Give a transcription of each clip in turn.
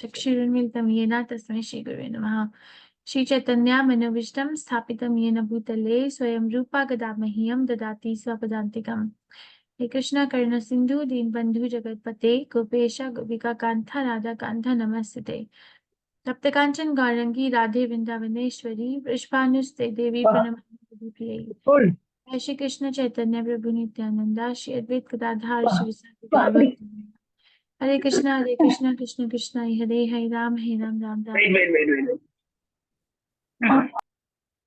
चक्षुरुन्मिलितं येन तस्मै श्रीगुरवे नमः। श्रीचैतन्य मनोभीष्टं स्थापितं येन भूतले स्वयं रूपा गदामह्यं ददाति स्वपदान्तिकम्। हे कृष्ण करुण सिन्धु दीनबन्धु जगत्पते गोपेश गोपिका कान्ता राधा कान्ता नमस्ते। तप्त कांचन गौरंगी राधे वृंदावनेश्वरी वृषभानुस्ते देवी प्रणमामि प्रियै। जय श्री कृष्ण चैतन्य प्रभु नित्यानंदा श्री अद्वैत गदाधर शिवसादि गौरभक्तवृंद। हरे कृष्ण कृष्ण कृष्ण हरे हरे राम राम राम।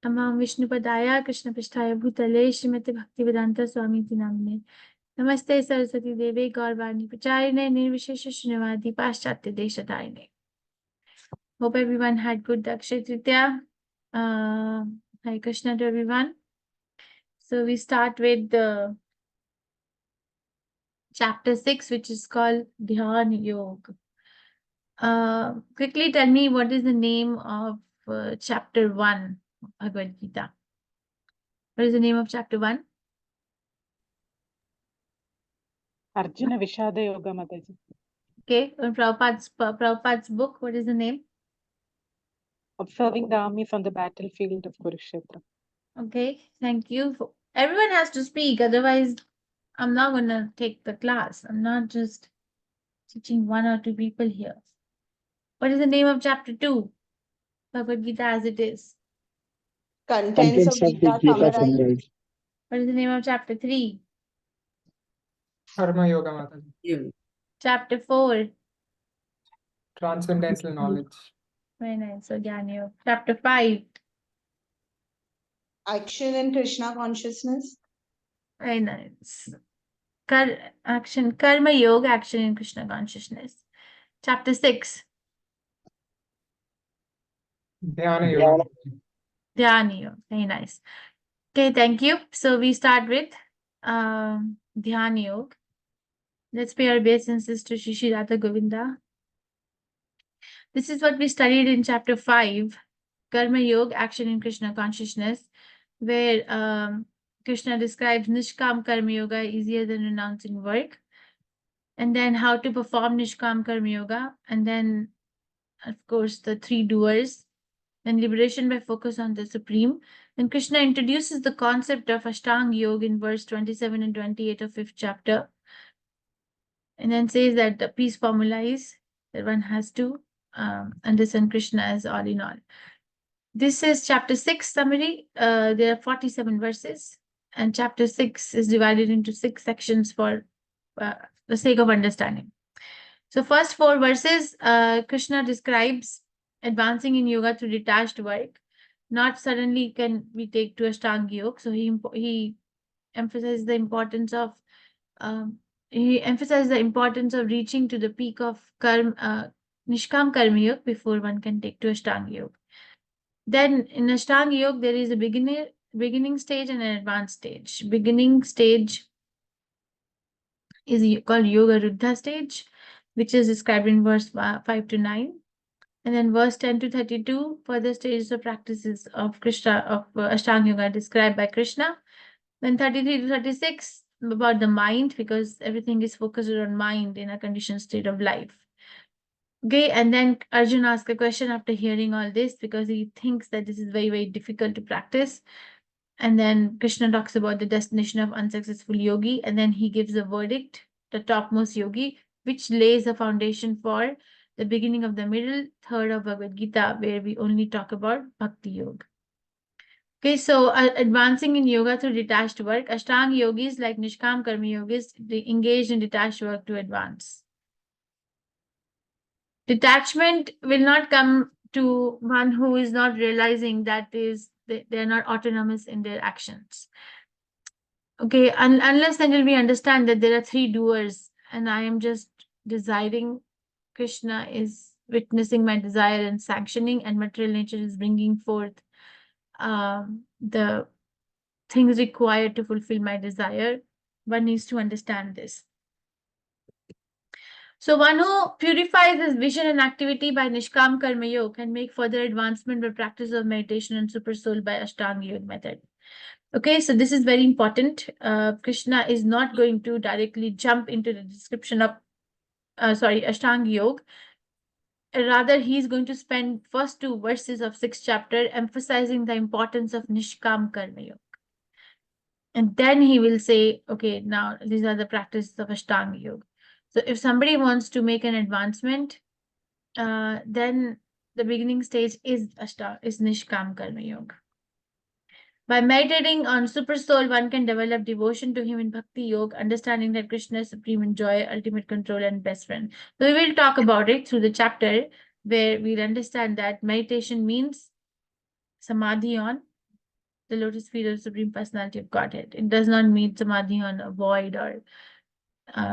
नमः विष्णुपदाय कृष्ण पृष्ठाय भूतले श्रीमति भक्तिवेदांत स्वामी नामिने। नमस्ते सरस्वती देवे गौरवाणी प्रचारिणे निर्विशेष शून्यवादी पाश्चात्य देशतारिणे। Hope everyone had good Akshay Tritiya. Hare Krishna to everyone. So we start with the chapter 6, which is called Dhyan Yoga. Quickly tell me what is the name of chapter 1 of Bhagavad Gita. What is the name of chapter 1? Arjuna Vishada Yoga, Mataji. Okay, on Prabhupada's book, what is the name? Observing the armies on the battlefield of Kurukshetra. Okay, thank you. Everyone has to speak, otherwise I'm not going to take the class. I'm not just teaching one or two people here. What is the name of chapter 2? Bhagavad Gita as it is. Contents of Gita summarized. What is the name of chapter 3? Karma Yoga, Mataji. Chapter 4. Transcendental knowledge. Very nice. So Jnana Yoga. Chapter 5. Action in Krishna consciousness. Very nice. Karma Yoga, action in Krishna consciousness. Chapter 6. Dhyana Yoga. Dhyana Yoga. Very nice. Okay, thank you. So we start with Dhyana Yoga. Let's pay our obeisances to Shri Radha Govinda. This is what we studied in chapter 5, Karma Yoga, action in Krishna consciousness, where Krishna describes Nishkam Karma Yoga easier than renouncing work, and then how to perform Nishkam Karma Yoga, and then, of course, the 3 doers, and liberation by focus on the Supreme. Then Krishna introduces the concept of Ashtanga Yoga in verse 27 and 28 of 5th chapter, and then says that the peace formula is that one has to understand Krishna as all in all. This is chapter 6 summary. There are 47 verses, and chapter 6 is divided into 6 sections for the sake of understanding. So first 4 verses, Krishna describes advancing in yoga through detached work. Not suddenly can we take to Ashtanga Yoga. So he emphasizes the importance of reaching to the peak of Nishkam Karma Yoga before one can take to Ashtanga Yoga. Then in Ashtanga Yoga, there is a beginning stage and an advanced stage. Beginning stage is called Yoga Ruddha stage, which is described in verse 5 to 9. And then verse 10 to 32, further stages of practices of Ashtanga Yoga described by Krishna. Then 33 to 36, about the mind, because everything is focused on mind in a conditioned state of life. Okay, and then Arjuna asks a question after hearing all this, because he thinks that this is very, very difficult to practice. And then Krishna talks about the destination of unsuccessful yogi, and then he gives a verdict, the topmost yogi, which lays the foundation for the beginning of the middle third of Bhagavad Gita, where we only talk about Bhakti Yoga. Okay, so advancing in yoga through detached work, Ashtanga yogis like Nishkam Karma yogis, they engage in detached work to advance. Detachment will not come to one who is not realizing that they are not autonomous in their actions. Okay, unless until we understand that there are 3 doers and I am just desiring, Krishna is witnessing my desire and sanctioning, and material nature is bringing forth the things required to fulfill my desire. One needs to understand this. So one who purifies his vision and activity by Nishkam Karma Yoga can make further advancement by practice of meditation and super soul by Ashtanga Yoga method. Okay, so this is very important. Krishna is not going to directly jump into the description of Ashtanga Yoga rather he's going to spend first 2 verses of 6th chapter emphasizing the importance of Nishkam Karma Yoga. And then he will say, okay, now these are the practices of Ashtanga Yoga. So if somebody wants to make an advancement, then the beginning stage is Nishkam Karma Yoga. By meditating on Super Soul, one can develop devotion to him in Bhakti Yoga, understanding that Krishna is supreme in joy, ultimate control, and best friend. So we will talk about it through the chapter where we'll understand that meditation means samadhi on the lotus feet of the Supreme Personality of Godhead. It does not mean samadhi on a void or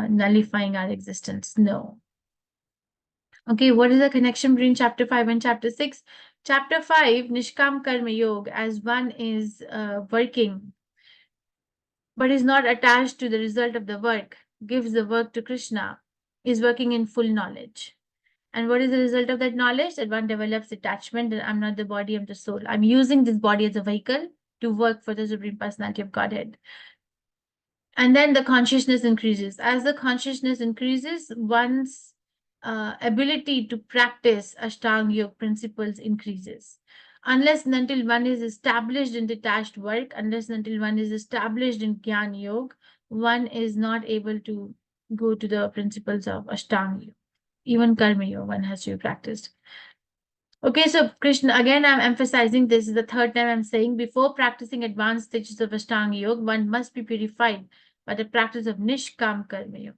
nullifying our existence. No. Okay, what is the connection between chapter 5 and chapter 6? Chapter 5, Nishkam Karma Yoga, as one is working but is not attached to the result of the work, gives the work to Krishna, is working in full knowledge. And what is the result of that knowledge? That one develops attachment that I'm not the body, I'm the soul. I'm using this body as a vehicle to work for the Supreme Personality of Godhead. And then the consciousness increases. As the consciousness increases, one's ability to practice Ashtanga Yoga principles increases. Unless and until one is established in detached work, unless and until one is established in Jnana Yoga, one is not able to go to the principles of Ashtanga Yoga. Even Karma Yoga, one has to be practiced. Okay, so Krishna, again, I'm emphasizing this is the 3rd time I'm saying, before practicing advanced stages of Ashtanga Yoga, one must be purified by the practice of Nishkam Karma Yoga.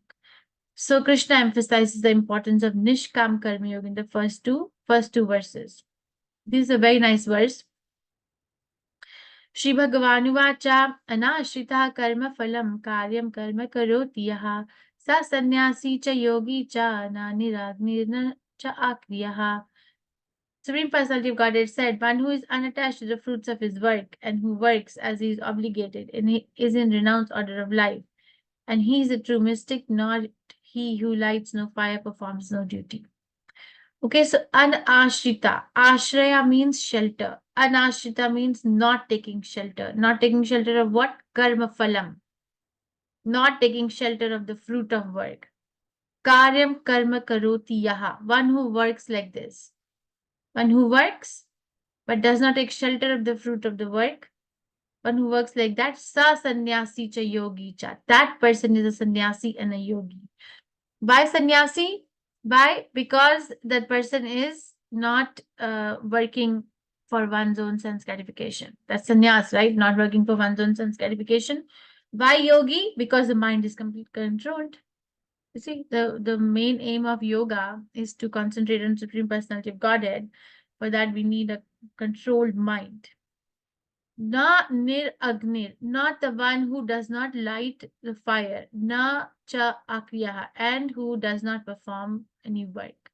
So Krishna emphasizes the importance of Nishkam Karma Yoga in the first two verses. This is a very nice verse. Shri Bhagawanuvacha anashrita karma phalam karyam karma karoti yaha sa sannyasi cha yogi cha na niragnirna cha akriyaha. Supreme Personality of Godhead said, one who is unattached to the fruits of his work and who works as he is obligated and he is in renounced order of life. And he is a true mystic, not he who lights no fire, performs no duty. Okay, so anashrita. Ashraya means shelter. Anashrita means not taking shelter. Not taking shelter of what? Karma phalam. Not taking shelter of the fruit of work. Karyam karma karoti yaha. One who works like this. One who works but does not take shelter of the fruit of the work. One who works like that. Sa sannyasi cha yogi cha. That person is a sannyasi and a yogi. Why sannyasi? Why? Because that person is not working for one's own sense gratification. That's sannyas, right? Not working for one's own sense gratification. Why yogi? Because the mind is completely controlled. You see, the main aim of yoga is to concentrate on Supreme Personality of Godhead. For that, we need a controlled mind. Na nir agnir, not the one who does not light the fire. Na cha akriyaha, and who does not perform any work.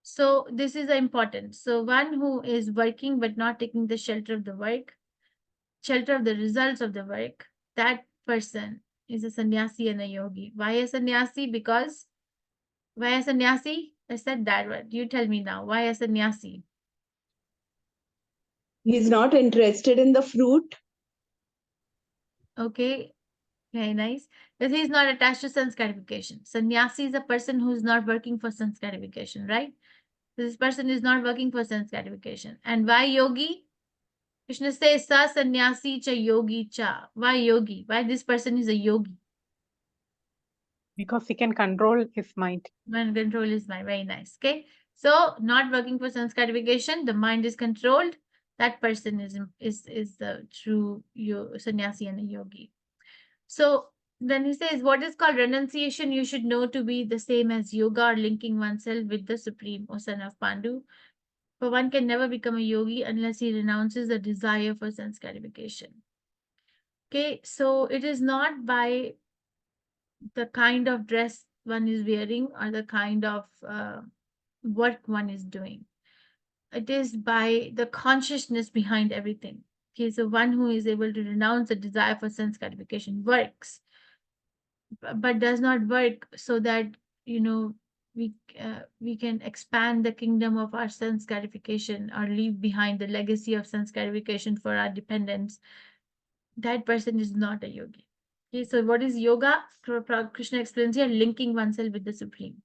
So this is important. So one who is working but not taking the shelter of the work, shelter of the results of the work, that person is a sannyasi and a yogi. Why a sannyasi? Because why a sannyasi? I said that word. You tell me now. Why a sannyasi? He's not interested in the fruit. Okay, very nice. Because he is not attached to sense gratification. Sannyasi is a person who is not working for sense gratification, right? This person is not working for sense gratification. And why yogi? Krishna says, sa sannyasi cha yogi cha. Why yogi? Why this person is a yogi? Because he can control his mind. When control is mind. Very nice. Okay. So not working for sense gratification, the mind is controlled. That person is the true sannyasi and a yogi. So then he says, what is called renunciation, you should know to be the same as yoga or linking oneself with the Supreme, O son of Pandu. For one can never become a yogi unless he renounces the desire for sense gratification. Okay, so it is not by the kind of dress one is wearing or the kind of work one is doing. It is by the consciousness behind everything. Okay, so one who is able to renounce the desire for sense gratification works, but does not work so that, you know, we can expand the kingdom of our sense gratification or leave behind the legacy of sense gratification for our dependents. That person is not a yogi. Okay, so what is yoga? Krishna explains here, linking oneself with the Supreme.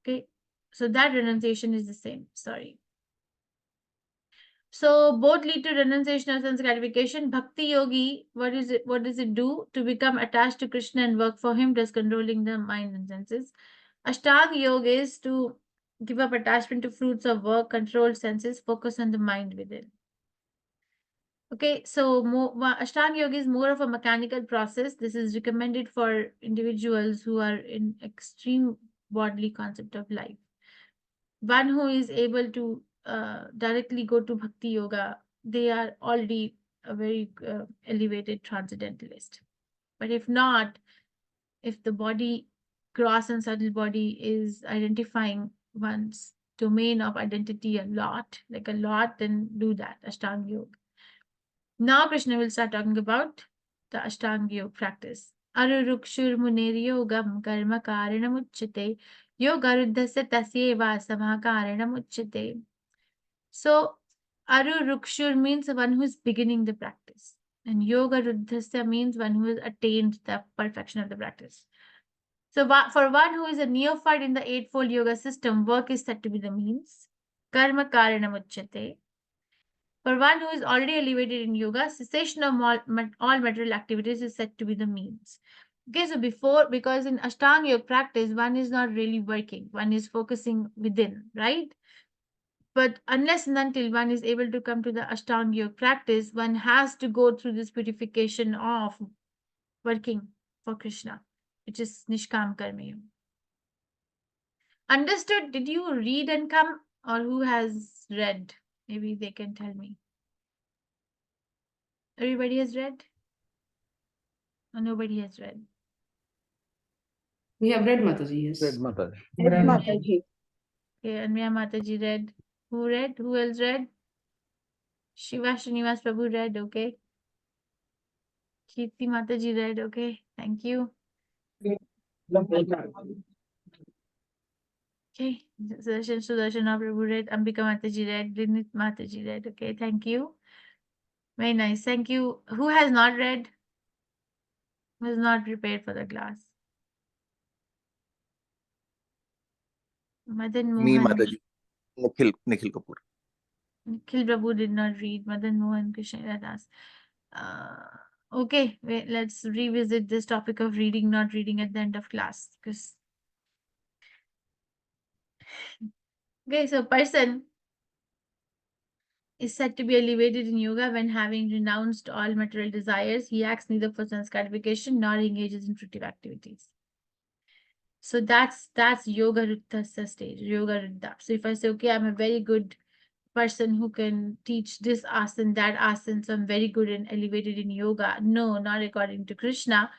Okay, So that renunciation is the same. Sorry. So both lead to renunciation of sense gratification. Bhakti yogi, what is it? What does it do? To become attached to Krishna and work for him, thus controlling the mind and senses. Ashtanga yoga is to give up attachment to fruits of work, control senses, focus on the mind within. Okay, so Ashtanga yoga is more of a mechanical process. This is recommended for individuals who are in extreme bodily concept of life. One who is able to directly go to bhakti yoga, they are already a very elevated transcendentalist. But if not, if the body, gross and subtle body, is identifying one's domain of identity a lot, then do that Ashtanga yoga. Now Krishna will start talking about the Ashtanga yoga practice. Arurukshur muniriyogam karma karanam uchyate yogaruddhasya tasyeva samah karanam uchyate. So Arurukshur means one who is beginning the practice, and yoga ruddhasya means one who has attained the perfection of the practice. So for one who is a neophyte in the Eightfold Yoga system, work is said to be the means. Karma karanam uchyate. For one who is already elevated in yoga, cessation of all material activities is said to be the means. Okay, so because in Ashtanga yoga practice, one is not really working, one is focusing within, right? But unless and until one is able to come to the Ashtanga yoga practice, one has to go through this purification of working for Krishna, which is Nishkam Karma Yoga. Understood? Did you read and come, or who has read? Maybe they can tell me. Everybody has read? Or nobody has read? We have read Mataji, yes. Read Mataji. Yes, Read. Mataji. Okay, Anmaya Mataji read. Who read? Who else read? Shiva Srinivas Prabhu read, okay. Kirti Mataji read, okay. Thank you. Okay, Sudarshana Prabhu read. Ambika Mataji read. Rinit Mataji read, okay. Thank you. Very nice. Thank you. Who has not read? Was not prepared for the class. Madan Me, Mohan. Mataji. Nikhil Kapoor. Nikhil Prabhu did not read. Madan Mohan Krishna Das. Okay, wait, let's revisit this topic of reading, not reading at the end of class. Because okay, so person is said to be elevated in yoga when having renounced all material desires. He acts neither for sense gratification nor engages in fruitive activities. So that's yoga ruddhasya stage, yoga ruddha. So if I say, okay, I'm a very good person who can teach this asana, that asana, so I'm very good and elevated in yoga. No, not according to Krishna.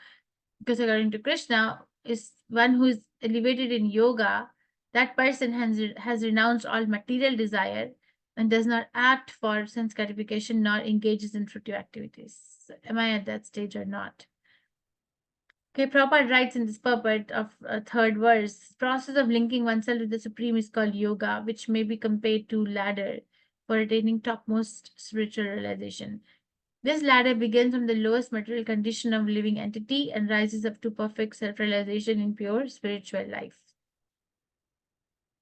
Because according to Krishna, is one who is elevated in yoga, that person has renounced all material desire and does not act for sense gratification nor engages in fruitive activities. So am I at that stage or not? Okay, Prabhupada writes in this purport of third verse, process of linking oneself with the Supreme is called yoga, which may be compared to ladder for attaining topmost spiritual realization. This ladder begins from the lowest material condition of living entity and rises up to perfect self-realization in pure spiritual life.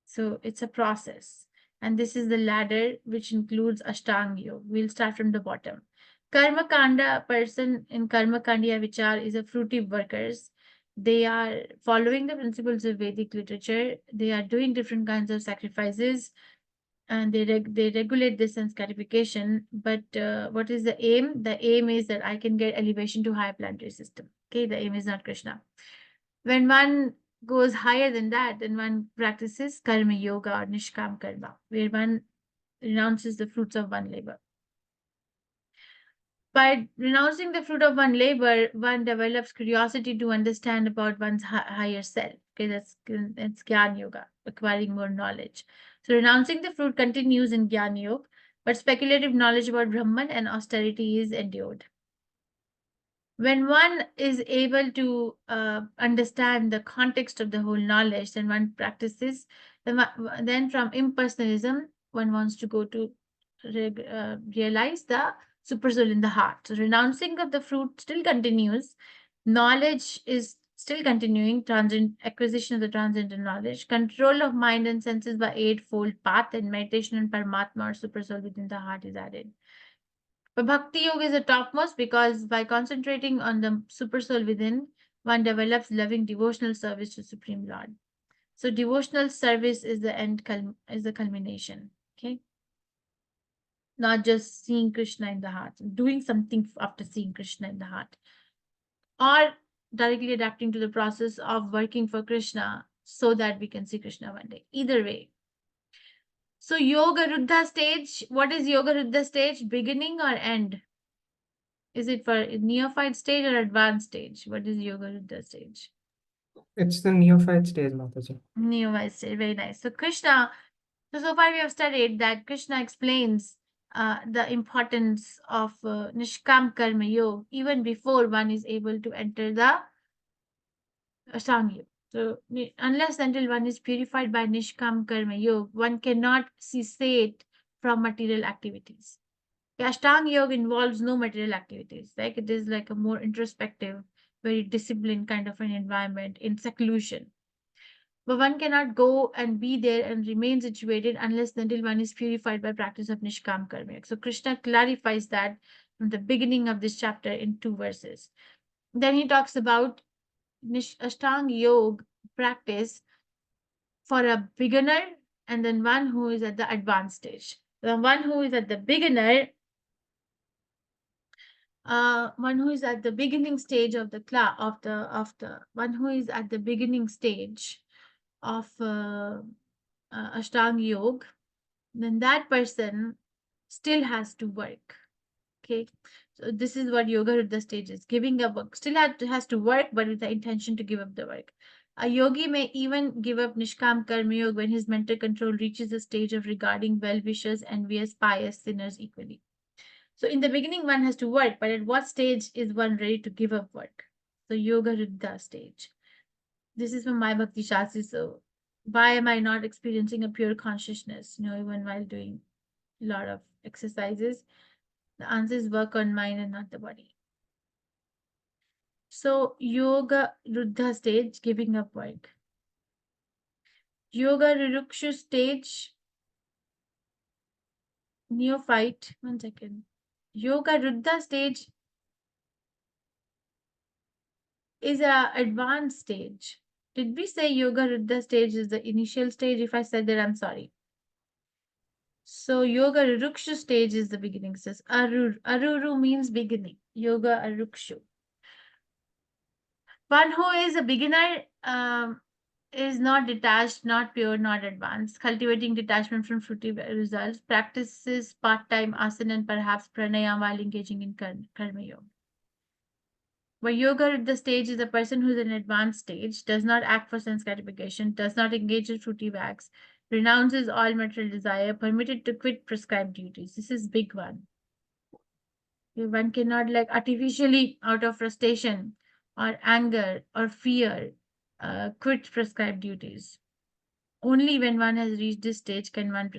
So it's a process. And this is the ladder which includes Ashtanga Yoga. We'll start from the bottom. Karma Kanda person in Karma Kandya Vichar is a fruitive workers. They are following the principles of Vedic literature. They are doing different kinds of sacrifices and they regulate this sense gratification. But what is the aim? The aim is that I can get elevation to higher planetary system. Okay, the aim is not Krishna. When one goes higher than that, then one practices karma yoga or nishkam karma, where one renounces the fruits of one labor. By renouncing the fruit of one labor, one develops curiosity to understand about one's higher self. Okay, that's Gyan Yoga, acquiring more knowledge. So renouncing the fruit continues in Gyan Yoga, but speculative knowledge about Brahman and austerity is endured. When one is able to understand the context of the whole knowledge, then one practices, then from impersonalism, one wants to go to realize the super soul in the heart. So renouncing of the fruit still continues. Knowledge is Still continuing, transient acquisition of the transcendental knowledge, control of mind and senses by eightfold path, and meditation on Paramatma or super soul within the heart is added. But Bhakti Yoga is the topmost because by concentrating on the super soul within, one develops loving devotional service to Supreme Lord. So devotional service is the end, is the culmination. Okay, not just seeing Krishna in the heart, doing something after seeing Krishna in the heart, or directly adapting to the process of working for Krishna so that we can see Krishna one day. Either way. So Yoga Ruddha stage, what is Yoga Ruddha stage? Beginning or end? Is it for neophyte stage or advanced stage? What is Yoga Ruddha stage? It's the neophyte stage, Mataji. Neophyte stage, very nice. So Krishna, so far we have studied that Krishna explains the importance of Nishkam Karma Yoga even before one is able to enter the Ashtanga Yoga. So unless until one is purified by Nishkam Karma Yoga, one cannot cessate from material activities. Ashtanga Yoga involves no material activities. Like it is like a more introspective, very disciplined kind of an environment in seclusion. But one cannot go and be there and remain situated unless until one is purified by practice of Nishkam Karma Yoga. So Krishna clarifies that from the beginning of this chapter in 2 verses. Then he talks about Ashtanga Yoga practice for a beginner and then one who is at the advanced stage. The one who is at the beginner, one who is at the beginning stage of the class of the one who is at the beginning stage of Ashtanga Yoga, then that person still has to work. Okay, so this is what Yoga Ruddha stage is: giving up work. Still has to work, but with the intention to give up the work. A yogi may even give up Nishkam Karma Yoga when his mental control reaches the stage of regarding well-wishers, envious, pious sinners equally. So in the beginning, one has to work, but at what stage is one ready to give up work? So Yoga Ruddha stage. This is from my Bhakti Shastri. So why am I not experiencing a pure consciousness, even while doing a lot of exercises? The answer is work on mind and not the body. So Yoga Ruddha stage, giving up work. Yoga Rurukshu stage, neophyte. 1 second. Yoga Ruddha stage is a advanced stage. Did we say Yoga Ruddha stage is the initial stage? If I said that, I'm sorry. So Yoga Rurukshu stage is the beginning. It says Aruru means beginning. Yoga Arukshu. One who is a beginner is not detached, not pure, not advanced, cultivating detachment from fruity results, practices part-time asana and perhaps pranayama while engaging in karma yoga. But yoga at the stage is a person who is in an advanced stage, does not act for sense gratification, does not engage in fruity wax, renounces all material desire, permitted to quit prescribed duties. This is big one. One cannot like artificially out of frustration or anger or fear quit prescribed duties. Only when one has reached this stage can one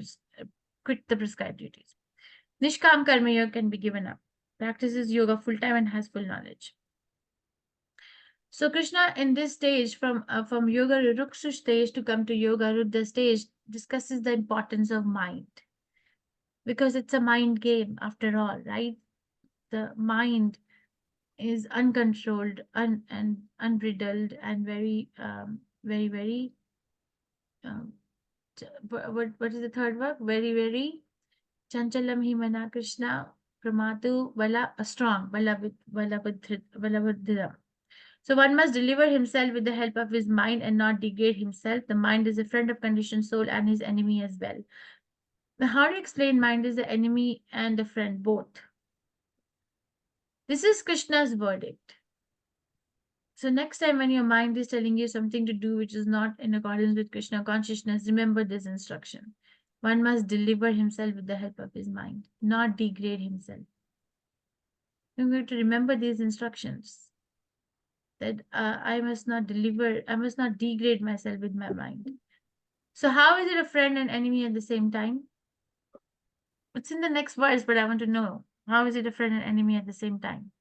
quit the prescribed duties. Nishkam Karma Yoga can be given up. Practices yoga full time and has full knowledge. So Krishna in this stage from Yoga Rurukshu stage to come to Yoga Ruddha stage discusses the importance of mind. Because it's a mind game after all, right? The mind is uncontrolled and unbridled and very, very, what is the third word? Very, chanchalam himana Krishna pramatu vala, strong, valabudhiram. So one must deliver himself with the help of his mind and not degrade himself. The mind is a friend of conditioned soul and his enemy as well. Now, how do you explain mind is the enemy and a friend both? This is Krishna's verdict. So next time when your mind is telling you something to do which is not in accordance with Krishna consciousness, remember this instruction. One must deliver himself with the help of his mind, not degrade himself. You have to remember these instructions. That I must not degrade myself with my mind. So how is it a friend and enemy at the same time? It's in the next verse, but I want to know, how is it a friend and enemy at the same time?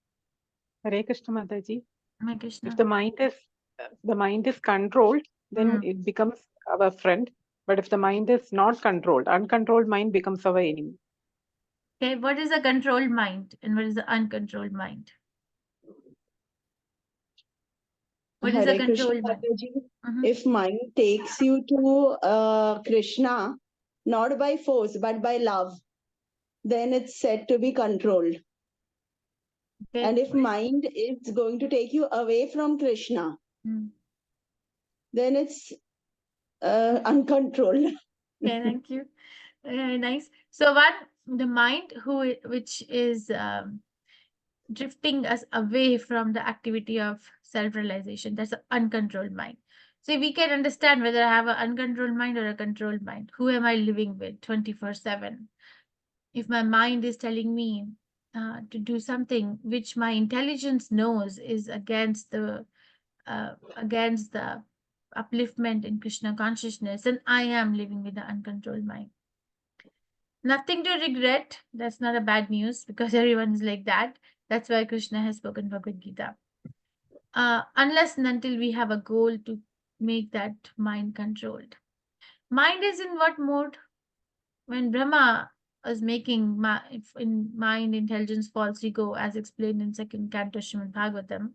Hare Krishna Mataji. My Krishna. If the mind is the mind is controlled, then Mm. it becomes our friend. But if the mind is not controlled, uncontrolled mind becomes our enemy. Okay, what is a controlled mind and what is the uncontrolled mind? What is a Hare Krishna controlled mind? Mataji. Mhm. If mind takes you to Krishna, not by force but by love, then it's said to be controlled. Okay. And if mind is going to take you away from Krishna, Mm. then it's uncontrolled. Okay, thank you. Very nice. So the mind which is drifting us away from the activity of self-realization, that's an uncontrolled mind. So we can understand whether I have an uncontrolled mind or a controlled mind. Who am I living with 24/7? If my mind is telling me to do something which my intelligence knows is against the upliftment in Krishna consciousness, then I am living with the uncontrolled mind. Nothing to regret. That's not a bad news because everyone is like that. That's why Krishna has spoken Bhagavad Gita. Unless and until we have a goal to make that mind controlled. Mind is in what mode? When Brahma was making in mind, intelligence, false ego, as explained in second canto Srimad Bhagavatam,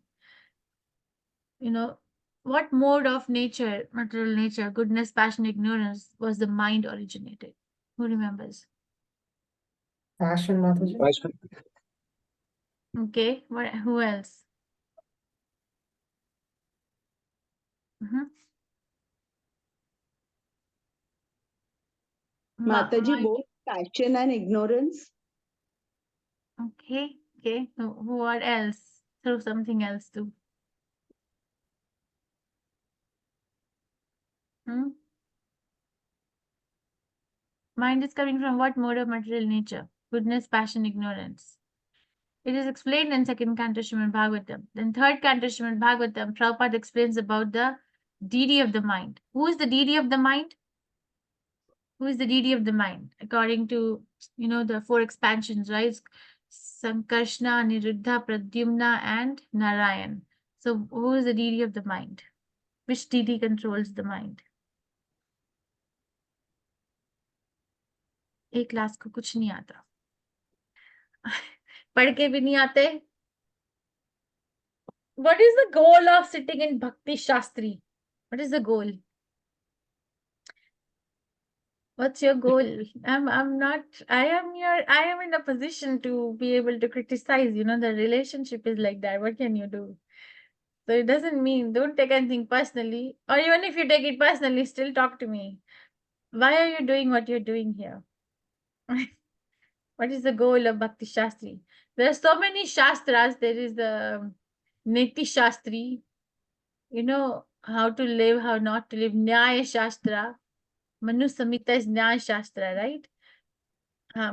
what mode of nature, material nature, goodness, passion, ignorance was the mind originated? Who remembers? Passion, Mataji. Okay, who else? Mhm. Mataji, Mind. both passion and ignorance. Okay, okay. What else? Throw something else too. Hmm? Mind is coming from what mode of material nature? Goodness, passion, ignorance. It is explained in second canto Srimad Bhagavatam. Then third canto Srimad Bhagavatam, Prabhupada explains about the deity of the mind. Who is the deity of the mind? Who is the deity of the mind? According to, the four expansions, right? Sankarshna, Niruddha, Pradyumna, and Narayan. So who is the deity of the mind? Which deity controls the mind? एक class को कुछ नहीं आता पढ़ के भी नहीं आते. What is the goal of sitting in Bhakti Shastri? What is the goal? What's your goal? I'm not, I am in a position to be able to criticize, the relationship is like that. What can you do? So it doesn't mean, don't take anything personally, or even if you take it personally, still talk to me. Why are you doing what you're doing here? What is the goal of Bhakti Shastri? There are so many Shastras. There is the Niti Shastri, how to live, how not to live. Nyaya Shastra. Manu Samhita is Nyaya Shastra, right?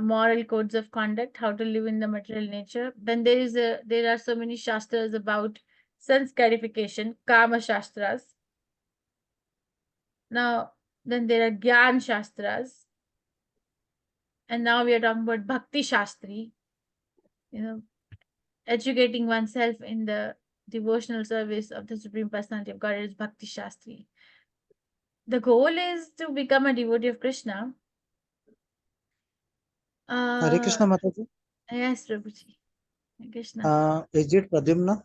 Moral codes of conduct, how to live in the material nature. Then there are so many Shastras about sense gratification, Kama Shastras. Now, then there are Gyan Shastras. And now we are talking about Bhakti Shastri, educating oneself in the devotional service of the Supreme Personality of God is Bhakti Shastri. The goal is to become a devotee of Krishna. Hare Krishna Mataji. Yes, Prabhuji. Hare Krishna. Is it Pradyumna?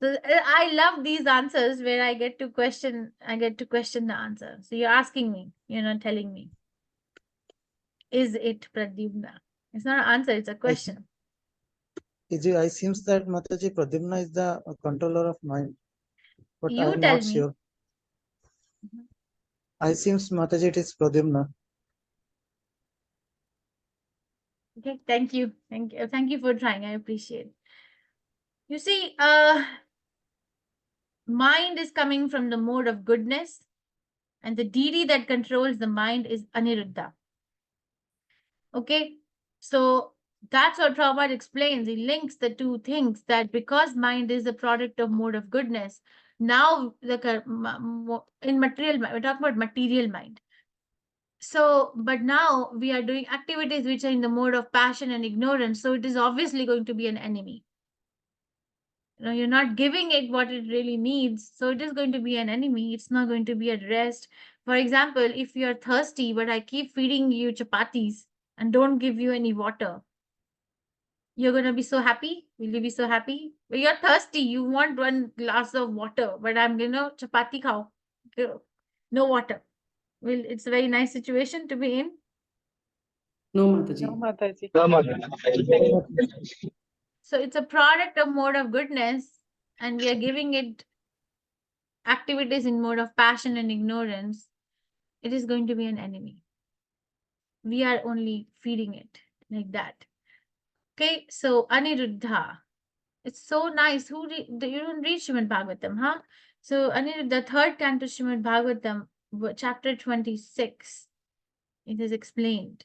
So I love these answers where I get to question the answer. So you're asking me, you're not telling me. Is it Pradyumna? It's not an answer, it's a question. I seems that Mataji Pradyumna is the controller of mind, but You I am tell not me. sure. I seems Mataji it is Pradyumna. Okay, thank you. Thank you for trying. I appreciate. You see, mind is coming from the mode of goodness, and the deity that controls the mind is Aniruddha. Okay, so that's what Prabhupada explains. He links the two things, that because mind is a product of mode of goodness, now in material mind, we're talking about material mind. So, but now we are doing activities which are in the mode of passion and ignorance. So it is obviously going to be an enemy. you're not giving it what it really needs, so it is going to be an enemy. It's not going to be at rest. For example, if you're thirsty, but I keep feeding you chapatis and don't give you any water, you're going to be so happy? Will you be so happy? Well, you're thirsty. You want one glass of water, but I'm going to chapati khao. No water. Well, it's a very nice situation to be in. No, No, Mataji. Mataji. So it's a product of mode of goodness, and we are giving it activities in mode of passion and ignorance. It is going to be an enemy. We are only feeding it like that. Okay, so Aniruddha. It's so nice. You don't read Srimad Bhagavatam, huh? So Aniruddha, third canto Srimad Bhagavatam, chapter 26. It is explained.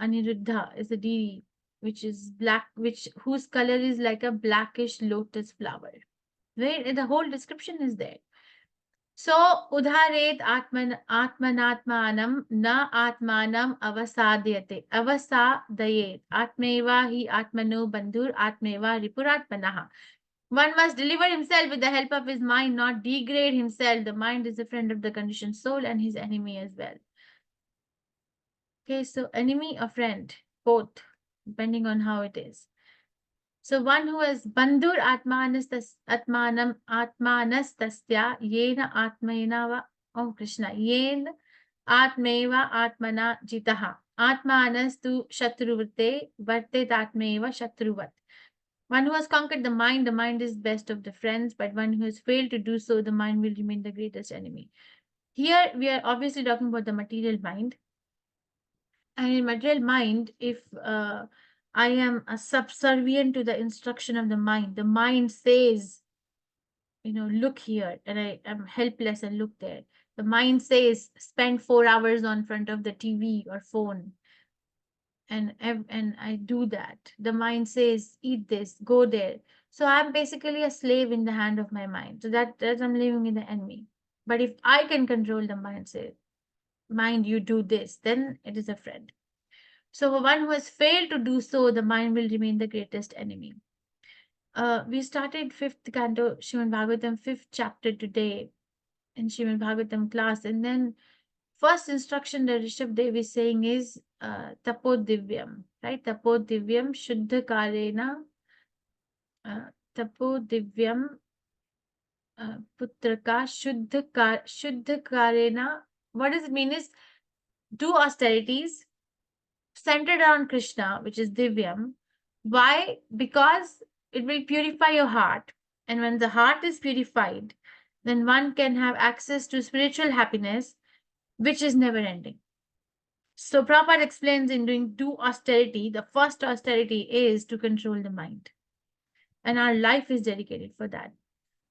Aniruddha is a deity which is black, whose color is like a blackish lotus flower. Where the whole description is there. So udharet atmanatmanam na atmanam avasadayate avasadayet atmeva hi atmano bandhur atmeva ripuratmanaha. One must deliver himself with the help of his mind, not degrade himself. The mind is a friend of the conditioned soul and his enemy as well. Okay, so enemy or friend, both, depending on how it is. So one who has bandhur atmanam atmanastasya yena atmaena oh Krishna yen atmeva atmana jitaha atmanastu shatruvate varte atmeva shatruvat. One who has conquered the mind is best of the friends, but one who has failed to do so, the mind will remain the greatest enemy. Here we are obviously talking about the material mind. And in material mind, if I am a subservient to the instruction of the mind says, look here, and I am helpless and look there. The mind says, spend 4 hours on front of the TV or phone. And I do that. The mind says, eat this, go there. So I'm basically a slave in the hand of my mind. So that I'm living in the enemy. But if I can control the mind, say, mind, you do this, then it is a friend. So one who has failed to do so, the mind will remain the greatest enemy. We started 5th canto, Srimad Bhagavatam, 5th chapter today in Srimad Bhagavatam class. And then first instruction that Rishabh Dev is saying is Tapo Divyam, right? Tapo Divyam Shuddha Karena Tapo Divyam Putraka Shuddha Karena. What does it mean is do austerities centered around Krishna, which is Divyam. Why? Because it will purify your heart. And when the heart is purified, then one can have access to spiritual happiness, which is never ending. So Prabhupada explains in doing do austerity, the first austerity is to control the mind. And our life is dedicated for that.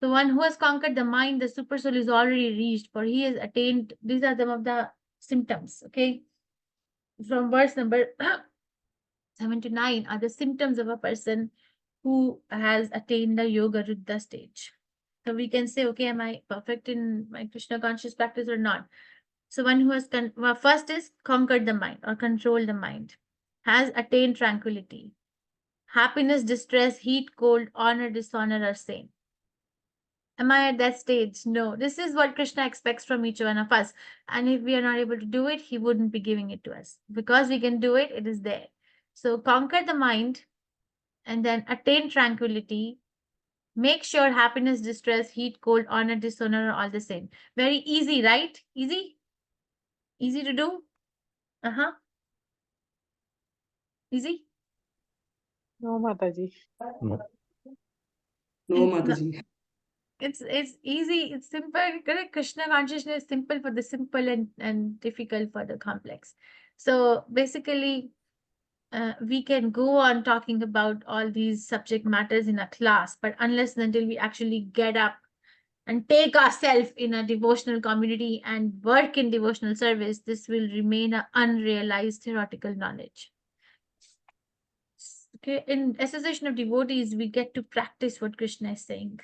The one who has conquered the mind, the super soul is already reached, for he has attained, these are some of the symptoms, okay? From verse number 7 to 9 are the symptoms of a person who has attained the yoga ruddha stage. So we can say, okay, am I perfect in my Krishna conscious practice or not? So one who has, first is conquered the mind or controlled the mind, has attained tranquility. Happiness, distress, heat, cold, honor, dishonor are same. Am I at that stage? No. This is what Krishna expects from each one of us. And if we are not able to do it, he wouldn't be giving it to us. Because we can do it, it is there. So conquer the mind and then attain tranquility. Make sure happiness, distress, heat, cold, honor, dishonor are all the same. Very easy, right? Easy? Easy to do? Uh-huh. Easy? No, Mataji. No, It's Mataji. It's easy, it's simple. Correct? Krishna consciousness is simple for the simple and difficult for the complex. So basically, we can go on talking about all these subject matters in a class, but unless and until we actually get up and take ourselves in a devotional community and work in devotional service, this will remain an unrealized theoretical knowledge. Okay, in association of devotees, we get to practice what Krishna is saying.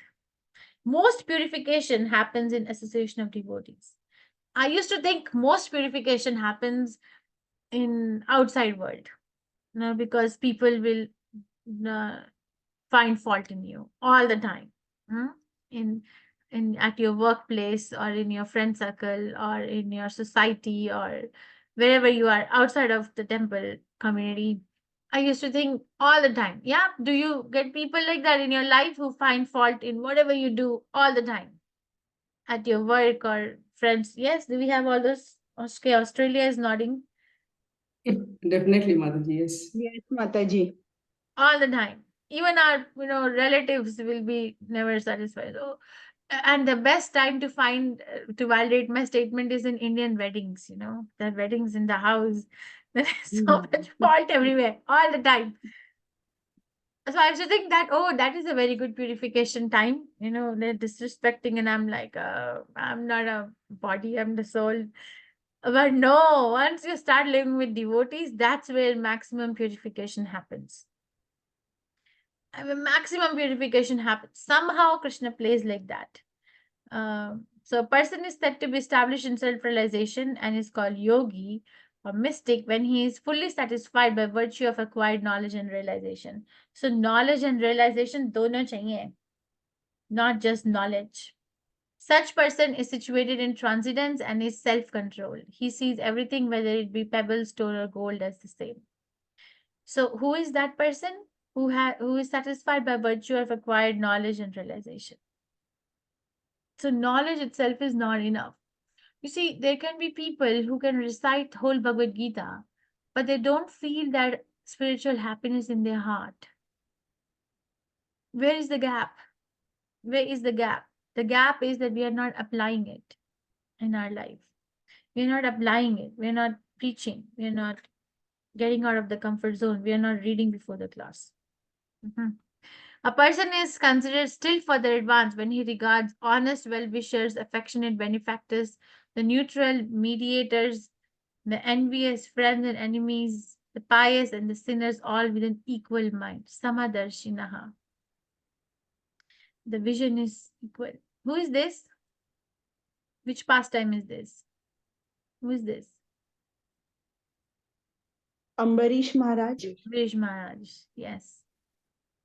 Most purification happens in association of devotees. I used to think most purification happens in outside world, because people will find fault in you all the time. Hmm? in at your workplace or in your friend circle or in your society or wherever you are outside of the temple community. I used to think all the time, yeah, do you get people like that in your life who find fault in whatever you do all the time at your work or friends? Yes, do we have all those? Okay, Australia is nodding. Definitely, Mataji, yes. Yes, Mataji. All the time. Even our relatives will be never satisfied. So, and the best time to find to validate my statement is in Indian weddings. The weddings in the house. There is so much fault everywhere all the time. So I used to think that, oh, that is a very good purification time. They're disrespecting, and I'm like, I'm not a body, I'm the soul. But no, once you start living with devotees, that's where maximum purification happens. Maximum purification happens. Somehow Krishna plays like that. So a person is said to be established in self-realization and is called yogi or mystic when he is fully satisfied by virtue of acquired knowledge and realization. So knowledge and realization dono chahiye, not just knowledge. Such person is situated in transcendence and is self-controlled. He sees everything, whether it be pebbles, stone, or gold, as the same. So who is that person? Who is satisfied by virtue of acquired knowledge and realization. So knowledge itself is not enough. You see, there can be people who can recite whole Bhagavad Gita, but they don't feel that spiritual happiness in their heart. Where is the gap? Where is the gap? The gap is that we are not applying it in our life. We're not applying it. We're not preaching. We're not getting out of the comfort zone. We are not reading before the class. A person is considered still further advanced when he regards honest well-wishers, affectionate benefactors, the neutral mediators, the envious friends and enemies, the pious and the sinners, all with an equal mind. Samadarshinaha. The vision is equal. Who is this? Which pastime is this? Who is this? Ambarish Maharaj. Vish Maharaj. Yes.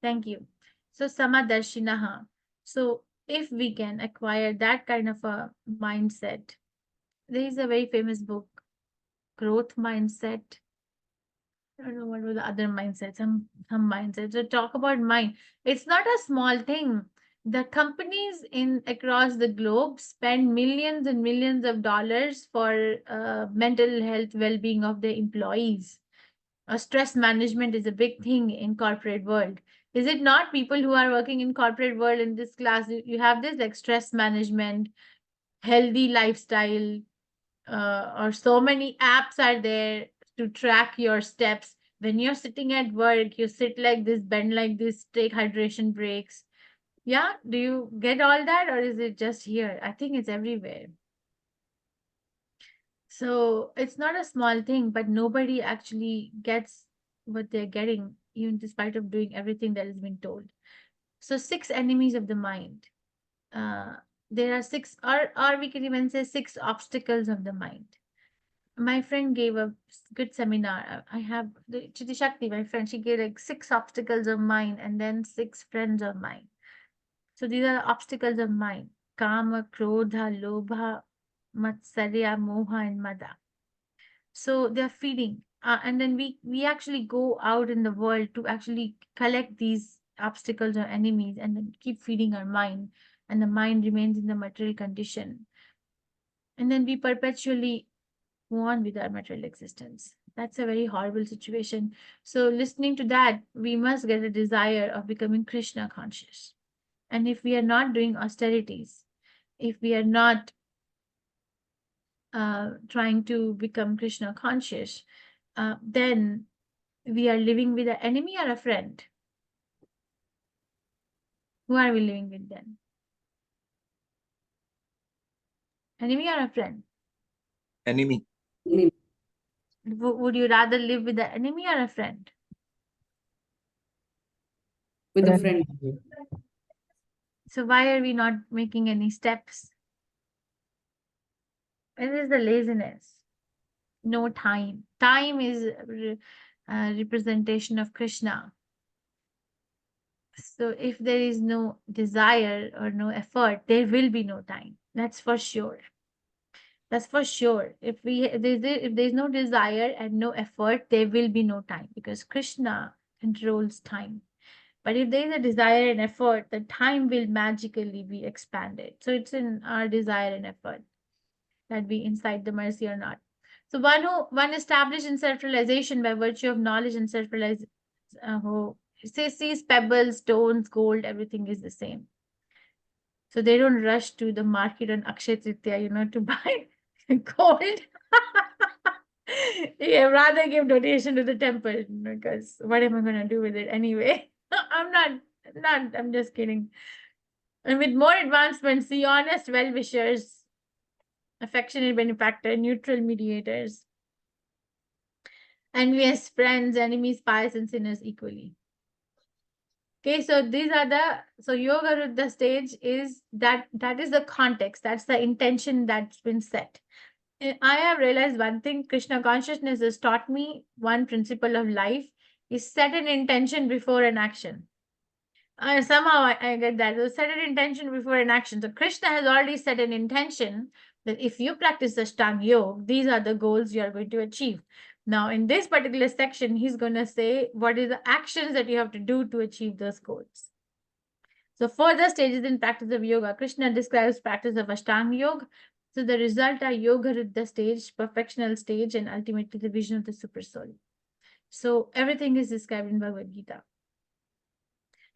Thank you. So Samadarshinaha. So if we can acquire that kind of a mindset, there is a very famous book, Growth Mindset. I don't know what were the other mindsets, some mindsets. So talk about mind. It's not a small thing. The companies in across the globe spend millions and millions of dollars for mental health well-being of their employees. Stress management is a big thing in corporate world. Is it not? People who are working in corporate world in this class, you have this like stress management, healthy lifestyle, or so many apps are there to track your steps. When you're sitting at work, you sit like this, bend like this, take hydration breaks. Yeah, do you get all that, or is it just here? I think it's everywhere. So it's not a small thing, but nobody actually gets what they're getting, even despite of doing everything that has been told. So 6 enemies of the mind. There are 6, or we can even say 6 obstacles of the mind. My friend gave a good seminar. I have the Chiti Shakti, my friend. She gave like 6 obstacles of mind and then 6 friends of mine. So these are obstacles of mind: Kama, Krodha, Lobha, Matsarya, Moha, and Mada. So they're feeding, and then we actually go out in the world to actually collect these obstacles or enemies, and then keep feeding our mind, and the mind remains in the material condition, and then we perpetually go on with our material existence. That's a very horrible situation. So listening to that, we must get a desire of becoming Krishna conscious. And if we are not doing austerities, if we are not trying to become Krishna conscious, then we are living with an enemy or a friend. Who are we living with then? Enemy or a friend? Enemy. Would you rather live with the enemy or a friend? With a friend. So why are we not making any steps? It is the laziness. No time. Time is a representation of Krishna. So if there is no desire or no effort, there will be no time. That's for sure. That's for sure. If there's no desire and no effort, there will be no time because Krishna controls time. But if there is a desire and effort, the time will magically be expanded. So it's in our desire and effort that we incite the mercy or not. So one established in self-realization by virtue of knowledge and self-realization, who sees pebbles, stones, gold, everything is the same. So they don't rush to the market on Akshay Tritiya, to buy gold. Yeah, rather give donation to the temple because what am I going to do with it anyway? I'm just kidding. And with more advancements, the honest well-wishers, affectionate benefactor, neutral mediators, envious friends, enemies, spies, and sinners equally. Okay, so these are so Yoga Ruddha stage is that is the context, that's the intention that's been set. I have realized one thing, Krishna consciousness has taught me one principle of life is set an intention before an action. Somehow I get that. So set an intention before an action. So Krishna has already set an intention that if you practice Ashtanga Yoga, these are the goals you are going to achieve. Now, in this particular section, he's going to say what is the actions that you have to do to achieve those goals. So further stages in practice of yoga, Krishna describes practice of Ashtanga Yoga. So the result are Yoga Ruddha stage, perfectional stage, and ultimately the vision of the super soul. So everything is described in Bhagavad Gita.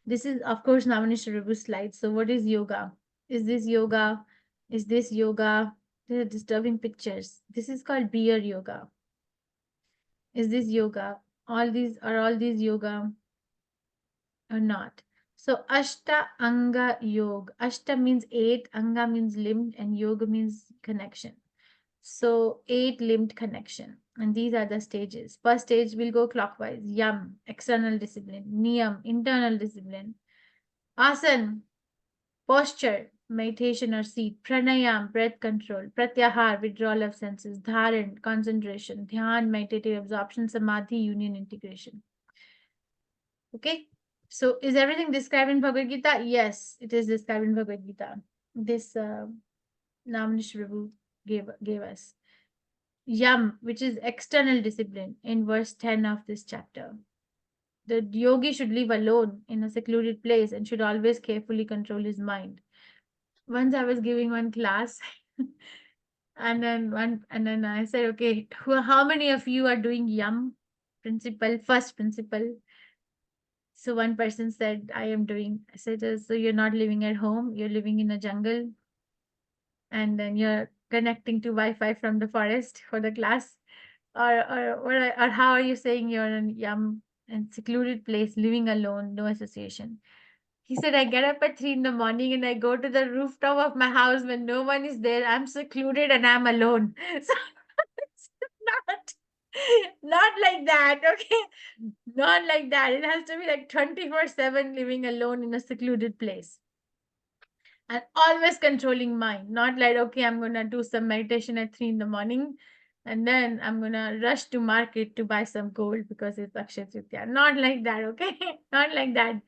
This is, of course, Navanish Prabhu's slide. So what is yoga? Is this yoga? Is this yoga? There are disturbing pictures. This is called beer yoga. Is this yoga? All these yoga or not? So Ashta Anga Yoga. Ashta means 8, Anga means limb, and Yoga means connection. So 8 limbed connection. And these are the stages. First stage will go clockwise. Yam, external discipline. Niyam, internal discipline. Asan, posture, meditation or seat. Pranayam, breath control. Pratyahar, withdrawal of senses. Dharan, concentration. Dhyan, meditative absorption. Samadhi, union, integration. Okay. So is everything described in Bhagavad Gita? Yes, it is described in Bhagavad Gita. This Namanish Prabhu gave us. Yam, which is external discipline, in verse 10 of this chapter. The yogi should live alone in a secluded place and should always carefully control his mind. Once I was giving one class, and then I said, okay, how many of you are doing Yam principle, first principle? So one person said, I am doing. I said, so you're not living at home, you're living in a jungle, and then you're connecting to Wi-Fi from the forest for the class, or how are you saying you're in Yam and secluded place, living alone, no association? He said, I get up at 3 in the morning and I go to the rooftop of my house when no one is there. I'm secluded and I'm alone. So it's not like that, okay? Not like that. It has to be like 24/7 living alone in a secluded place. And always controlling mind, not like, okay, I'm going to do some meditation at 3 in the morning and then I'm going to rush to market to buy some gold because it's Akshay Tritiya. Not like that, okay? Not like that.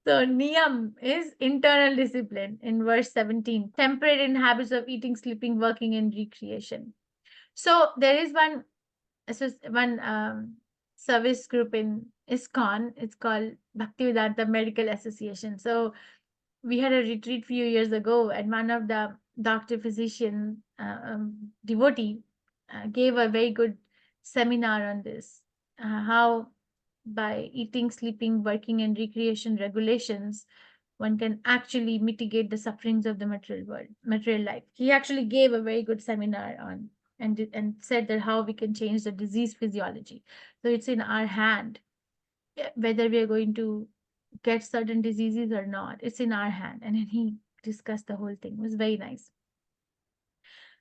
So niyam is internal discipline in verse 17, temperate in habits of eating, sleeping, working, and recreation. So there is one service group in ISKCON. It's called Bhaktivedanta Medical Association. So we had a retreat few years ago, and one of the doctor physician devotee gave a very good seminar on this, how by eating, sleeping, working, and recreation regulations, one can actually mitigate the sufferings of the material world, material life. He actually gave a very good seminar on and said that how we can change the disease physiology. So it's in our hand whether we are going to get certain diseases or not. It's in our hand. And then he discussed the whole thing. It was very nice.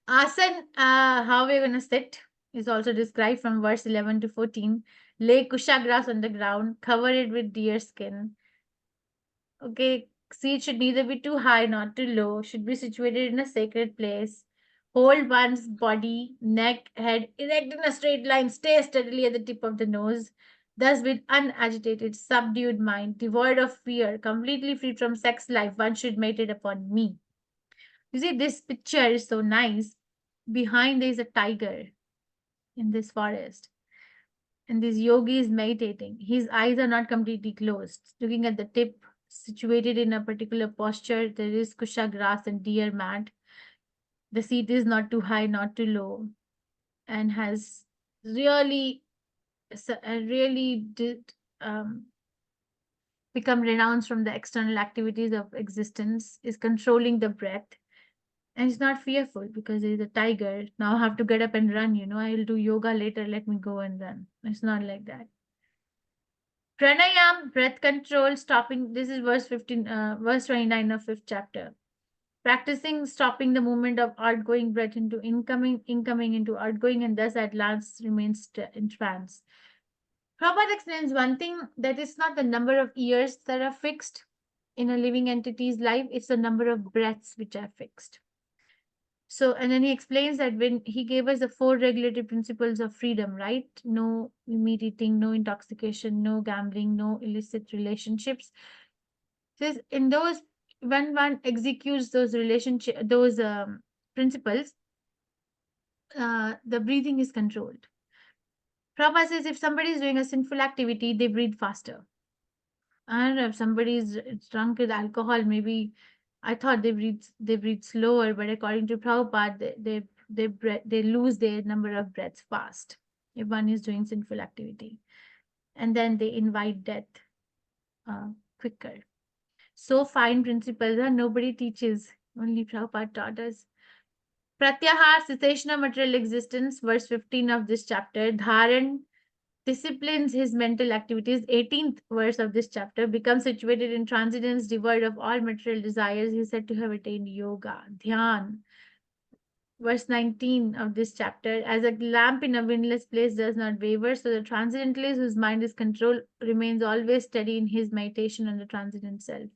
Asan, how we're going to sit is also described from verse 11 to 14. Lay kusha grass on the ground, cover it with deer skin. Okay, seat should neither be too high nor too low, should be situated in a sacred place. Hold one's body, neck, head erect in a straight line, stay steadily at the tip of the nose. Thus, with unagitated, subdued mind, devoid of fear, completely free from sex life, one should meditate upon me. You see, this picture is so nice. Behind there is a tiger in this forest, and this yogi is meditating. His eyes are not completely closed, looking at the tip, situated in a particular posture. There is kusha grass and deer mat. The seat is not too high, not too low, and has really, really did become renounced from the external activities of existence, is controlling the breath, and is not fearful because there is a tiger. Now I have to get up and run, I'll do yoga later, let me go and run. It's not like that. Pranayam, breath control, stopping. This is verse verse 29 of 5th chapter. Practicing stopping the movement of outgoing breath into incoming, incoming into outgoing, and thus at last remains in trance. Prabhupada explains one thing, that it's not the number of years that are fixed in a living entity's life, it's the number of breaths which are fixed. So, and then he explains that when he gave us the 4 regulatory principles of freedom, right? No meat eating, no intoxication, no gambling, no illicit relationships. Says in those, when one executes those principles, the breathing is controlled. Prabhupada says if somebody is doing a sinful activity, they breathe faster. I don't know, if somebody is drunk with alcohol, maybe I thought they breathe slower, but according to Prabhupada, they lose their number of breaths fast if one is doing sinful activity, and then they invite death quicker. So fine principles, nobody teaches, only Prabhupada taught us. Pratyahar, cessation of material existence, verse 15 of this chapter. Dharan disciplines his mental activities, 18th verse of this chapter. Becomes situated in transcendence, devoid of all material desires. He is said to have attained yoga. Dhyan, verse 19 of this chapter. As a lamp in a windless place does not waver, so the transcendentalist whose mind is controlled remains always steady in his meditation on the transcendent self.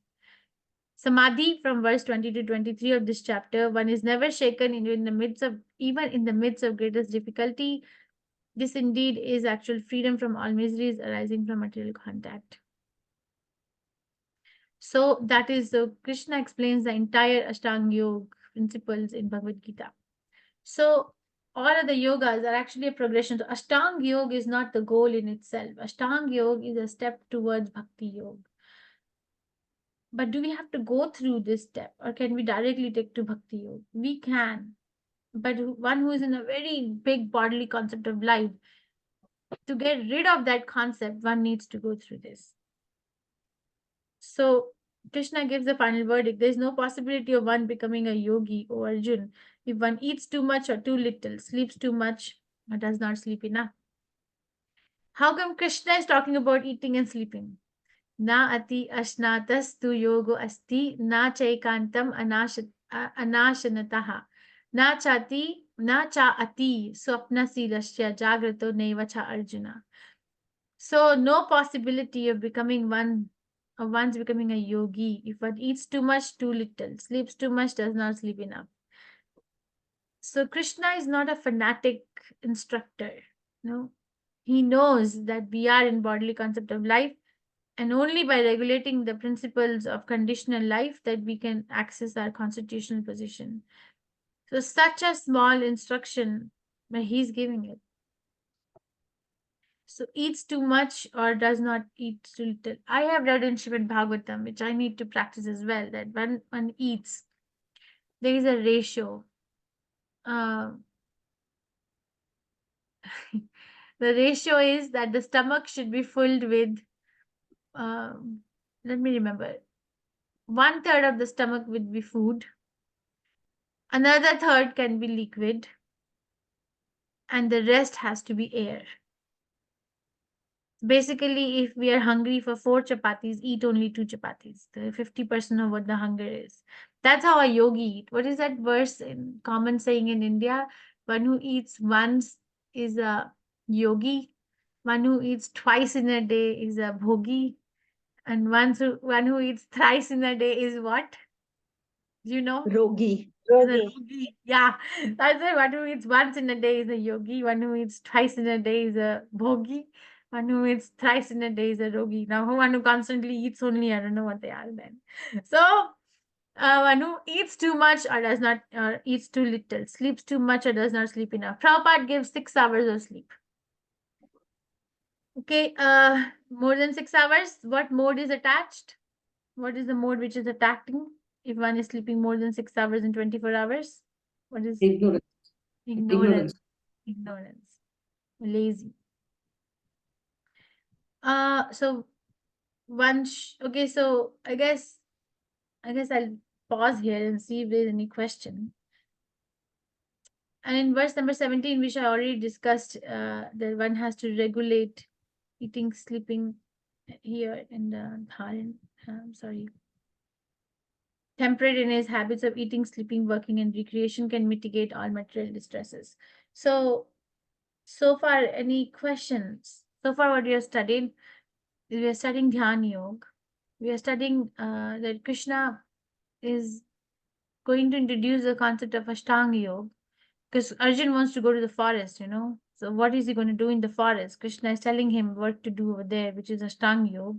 Samadhi, from verse 20 to 23 of this chapter. One is never shaken even in the midst of greatest difficulty. This indeed is actual freedom from all miseries arising from material contact. So that is, Krishna explains the entire Ashtanga Yoga principles in Bhagavad Gita. So all of the yogas are actually a progression. So Ashtanga Yoga is not the goal in itself. Ashtanga Yoga is a step towards Bhakti Yoga. But do we have to go through this step, or can we directly take to Bhakti Yoga? We can. But one who is in a very big bodily concept of life, to get rid of that concept, one needs to go through this. So Krishna gives the final verdict. There is no possibility of one becoming a yogi, O Arjun, if one eats too much or too little, sleeps too much or does not sleep enough. How come Krishna is talking about eating and sleeping? Na ati ashnatas tu yogo asti, na chaikantam anashanataha, na cha ati swapna silasya jagrato nevacha Arjuna. So no possibility of one's becoming a yogi if one eats too much, too little, sleeps too much, does not sleep enough. So Krishna is not a fanatic instructor. No, he knows that we are in bodily concept of life, and only by regulating the principles of conditional life that we can access our constitutional position. So such a small instruction, but he's giving it. So eats too much or does not eat too little. I have read in Srimad Bhagavatam, which I need to practice as well, that when one eats, there is a ratio. The ratio is that the stomach should be filled with, let me remember, 1/3 of the stomach would be food, another third can be liquid, and the rest has to be air. Basically, if we are hungry for 4 chapatis, eat only 2 chapatis. The 50% of what the hunger is. That's how a yogi eat. What is that verse in common saying in India? One who eats once is a yogi. One who eats twice in a day is a bhogi. And one who eats thrice in a day is what? Do you know? Rogi. Is a yogi. Yeah, that's it. One who eats once in a day is a yogi. One who eats twice in a day is a bhogi. One who eats thrice in a day is a rogi. Now, one who constantly eats only, I don't know what they are then. So, one who eats too much or does not, or eats too little, sleeps too much or does not sleep enough. Prabhupada gives 6 hours of sleep. Okay, more than 6 hours, what mode is attached? What is the mode which is attacking if one is sleeping more than 6 hours in 24 hours? What is Ignorance. ignorance? Ignorance. Lazy. So okay, so I guess I'll pause here and see if there's any question. And in verse number 17, which I already discussed, that one has to regulate eating, sleeping here in the Dharan. Sorry. Temperate in his habits of eating, sleeping, working, and recreation can mitigate all material distresses. So far, any questions? So far, what we have studied, we are studying Dhyan Yoga. We are studying that Krishna is going to introduce the concept of Ashtanga Yoga, because Arjun wants to go to the forest, So what is he going to do in the forest? Krishna is telling him what to do over there, which is Ashtanga Yoga.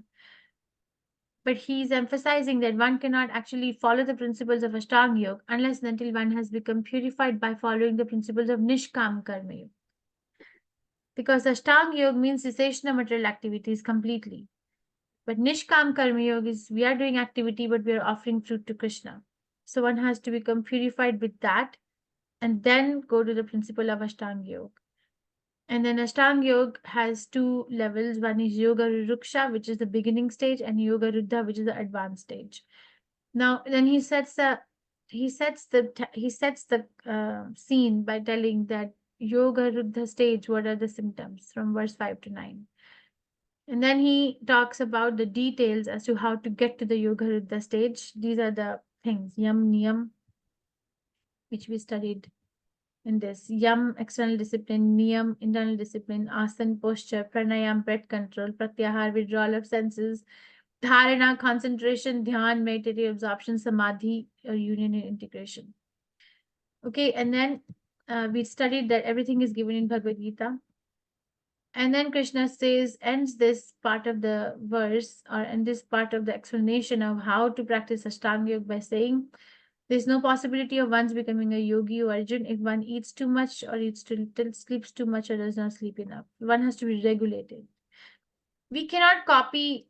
But he's emphasizing that one cannot actually follow the principles of Ashtanga Yoga unless and until one has become purified by following the principles of Nishkam Karma Yoga. Because Ashtanga Yoga means cessation of material activities completely. But Nishkam Karma Yoga is we are doing activity, but we are offering fruit to Krishna. So one has to become purified with that and then go to the principle of Ashtanga Yoga. And then Ashtanga Yoga has 2 levels. One is Yoga Ruksha, which is the beginning stage, and Yoga Ruddha, which is the advanced stage. Now, then he sets the scene by telling that Yoga Ruddha stage, what are the symptoms from verse 5 to 9. And then he talks about the details as to how to get to the Yoga Ruddha stage. These are the things, Yam, Niyam, which we studied in this. Yam, external discipline; Niyam, internal discipline; Asana, posture; Pranayam, breath control; Pratyahar, withdrawal of senses; Dharana, concentration; Dhyan, meditative absorption; Samadhi, or union and integration. Okay, and then we studied that everything is given in Bhagavad Gita. And then Krishna ends this part of the verse, or in this part of the explanation of how to practice Ashtanga Yoga by saying, there's no possibility of one's becoming a yogi or Arjun if one eats too much or eats too little, sleeps too much or does not sleep enough. One has to be regulated. We cannot copy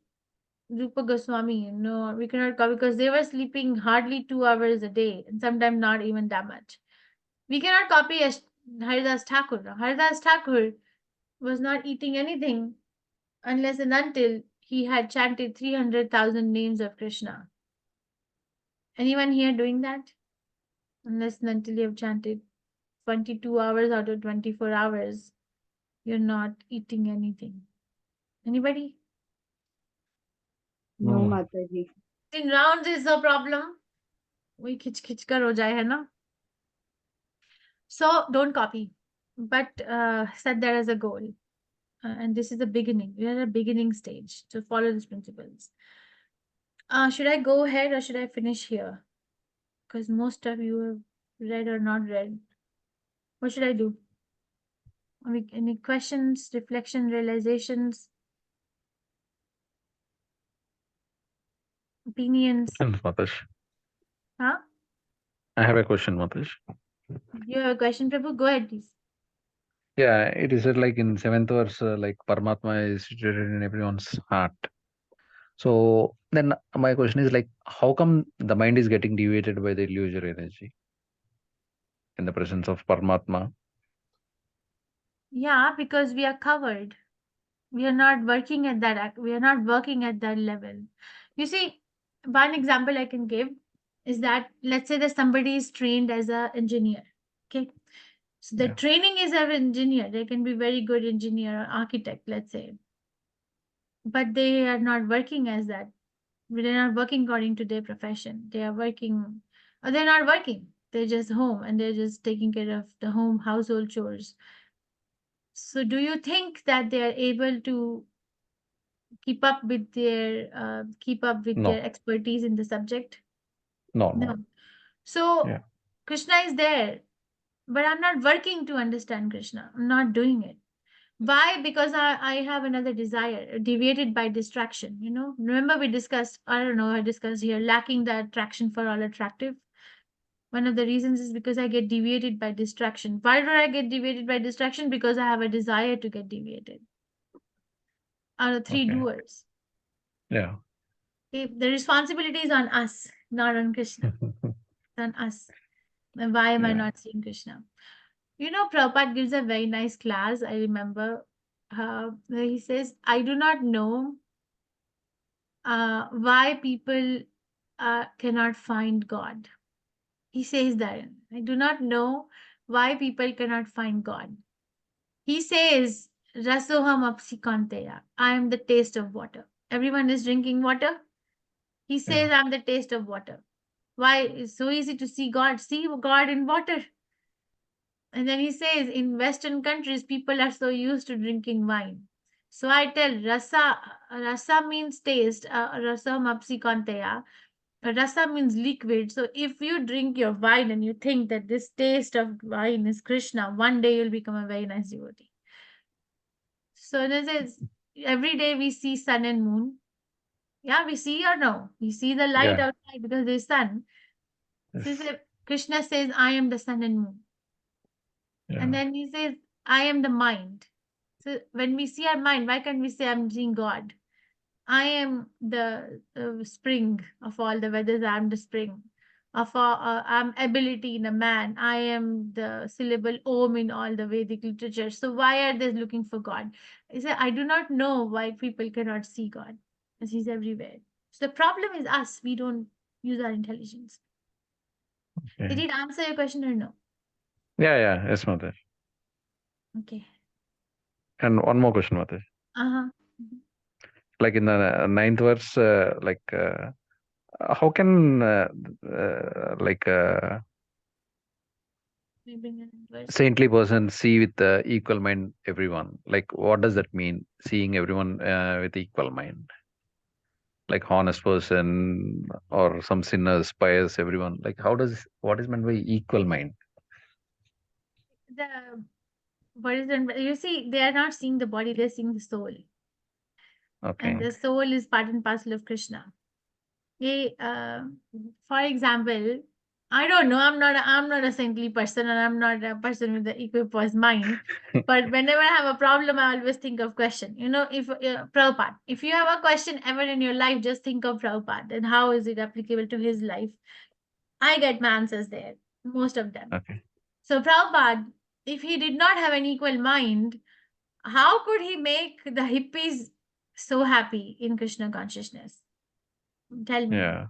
Rupa Goswami, we cannot copy, because they were sleeping hardly 2 hours a day and sometimes not even that much. We cannot copy Haridas Thakur. Haridas Thakur was not eating anything unless and until he had chanted 300,000 names of Krishna. Anyone here doing that? Unless and until you have chanted 22 hours out of 24 hours, you're not eating anything. Anybody? No, No. Mataji. In rounds is the problem. We khich kar ho jaye, hai na? So don't copy, but set that as a goal. And this is the beginning. We are at a beginning stage to follow these principles. Should I go ahead or should I finish here? Because most of you have read or not read. What should I do? Any questions, reflection, realizations, opinions? Mataji. Huh? I have a question, Mataji. You have a question, Prabhu? Go ahead, please. Yeah, it is said like in 7th verse, like Paramatma is situated in everyone's heart. So then my question is like, how come the mind is getting deviated by the illusory energy in the presence of Paramatma? Yeah, because we are covered. We are not working at that. We are not working at that level. You see, one example I can give is that let's say that somebody is trained as an engineer. Okay, so the Yeah. training is as an engineer. They can be very good engineer or architect, let's say, but they are not working as that. They're not working according to their profession. They are working, or they're not working. They're just home and they're just taking care of the home household chores. So do you think that they are able to keep up with their No. expertise in the subject? No. No. So Yeah. Krishna is there, but I'm not working to understand Krishna. I'm not doing it. Why? Because I have another desire, deviated by distraction. You know, remember we discussed, I don't know, I discussed here, lacking the attraction for all attractive. One of the reasons is because I get deviated by distraction. Why do I get deviated by distraction? Because I have a desire to get deviated. Out of three Okay. doers. Yeah. Okay? The responsibility is on us, not on Krishna. It's on us. And why am I Yeah. not seeing Krishna? You know, Prabhupada gives a very nice class. I remember where he says, I do not know why people cannot find God. He says that. I do not know why people cannot find God. He says, Rasoham apsikanteya. I am the taste of water. Everyone is drinking water. He says, Yeah. I'm the taste of water. Why? It's so easy to see God. See God in water. And then he says, in Western countries, people are so used to drinking wine. So I tell, rasa means taste, rasa mapsikanteya. Rasa means liquid. So if you drink your wine and you think that this taste of wine is Krishna, one day you'll become a very nice devotee. So this is, every day we see sun and moon. Yeah, we see or no? We see the light Yeah. outside because there's sun. So Yes. Krishna says, I am the sun and moon. And Yeah. then he says, I am the mind. So when we see our mind, why can't we say, I'm seeing God? I am the spring of all the weathers. I'm the spring of all, I'm ability in a man. I am the syllable Om in all the Vedic literature. So why are they looking for God? He said, I do not know why people cannot see God, because he's everywhere. So the problem is us. We don't use our intelligence. Did Okay. it answer your question or no? Yeah. Yeah. Yes, Mataji. Okay. And one more question, Mataji. Uh-huh. Like in the ninth verse, how can like Maybe in the verse. saintly person see with equal mind everyone? Like, what does that mean? Seeing everyone with equal mind, like honest person or some sinners, pious, everyone. Like, what is meant by equal mind? The what is it? You see, they are not seeing the body; they're seeing the soul, and Okay. the soul is part and parcel of Krishna. Hey, for example, I don't know. I'm not a saintly person, and I'm not a person with the equipoise mind. But whenever I have a problem, I always think of question. You know, if Prabhupada, if you have a question ever in your life, just think of Prabhupada and how is it applicable to his life. I get my answers there, most of them. Okay. So Prabhupada, if he did not have an equal mind, how could he make the hippies so happy in Krishna consciousness? Tell me. Yeah.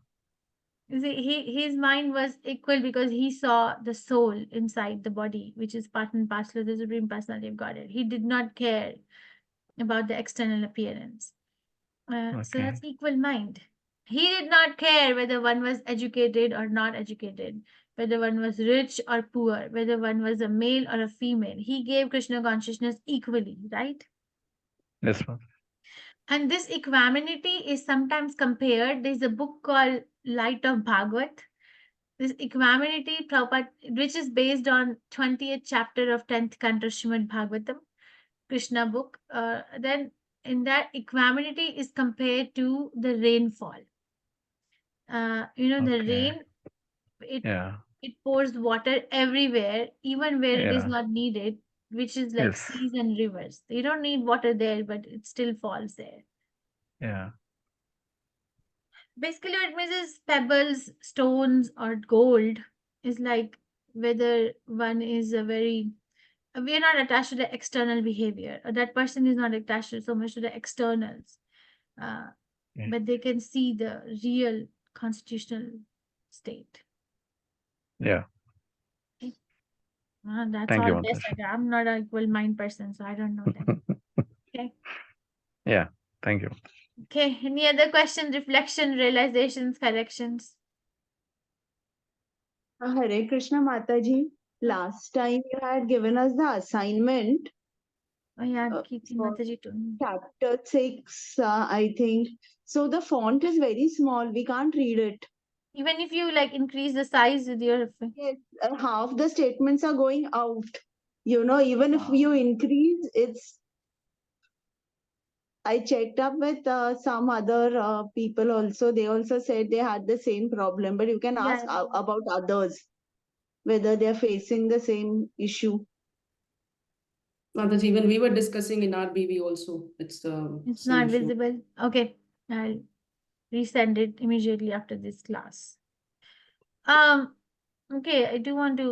You see, his mind was equal because he saw the soul inside the body, which is part and parcel of the Supreme Personality of Godhead. He did not care about the external appearance. So Okay. that's equal mind. He did not care whether one was educated or not educated, whether one was rich or poor, whether one was a male or a female. He gave Krishna consciousness equally, right? Yes, ma'am. And this equanimity is sometimes compared. There's a book called Light of Bhagavad. This equanimity, Prabhupada, which is based on 20th chapter of 10th Canto Srimad Bhagavatam, Krishna book. Then in that, equanimity is compared to the rainfall. The Okay. rain, Yeah. it pours water everywhere, even where it is Yeah. not needed, which is like Yes. seas and rivers. You don't need water there, but it still falls there. Yeah. Basically, what it means is pebbles, stones, or gold is like whether one is a very we are not attached to the external behavior. That person is not attached so much to the externals, uh, Yeah. but they can see the real constitutional state. Yeah. That's Thank you, all best. Mataji. I'm not an equal mind person, so I don't know them. Okay. Yeah. Thank you. Okay. Any other questions, reflection, realizations, corrections? Hare Krishna Mataji. Last time you had given us the assignment Oh yeah, keep for Mataji told me. chapter 6, I think. So the font is very small. We can't read it. Even if you like increase the size with your Yes, half the statements are going out. Even if you increase, it's I checked up with some other people also. They also said they had the same problem, but you can Yeah, ask about others whether they're facing the same issue. Mataji, even we were discussing in our BV also. It's the it's same not issue. visible. Okay, I'll resend it immediately after this class. Okay, I do want to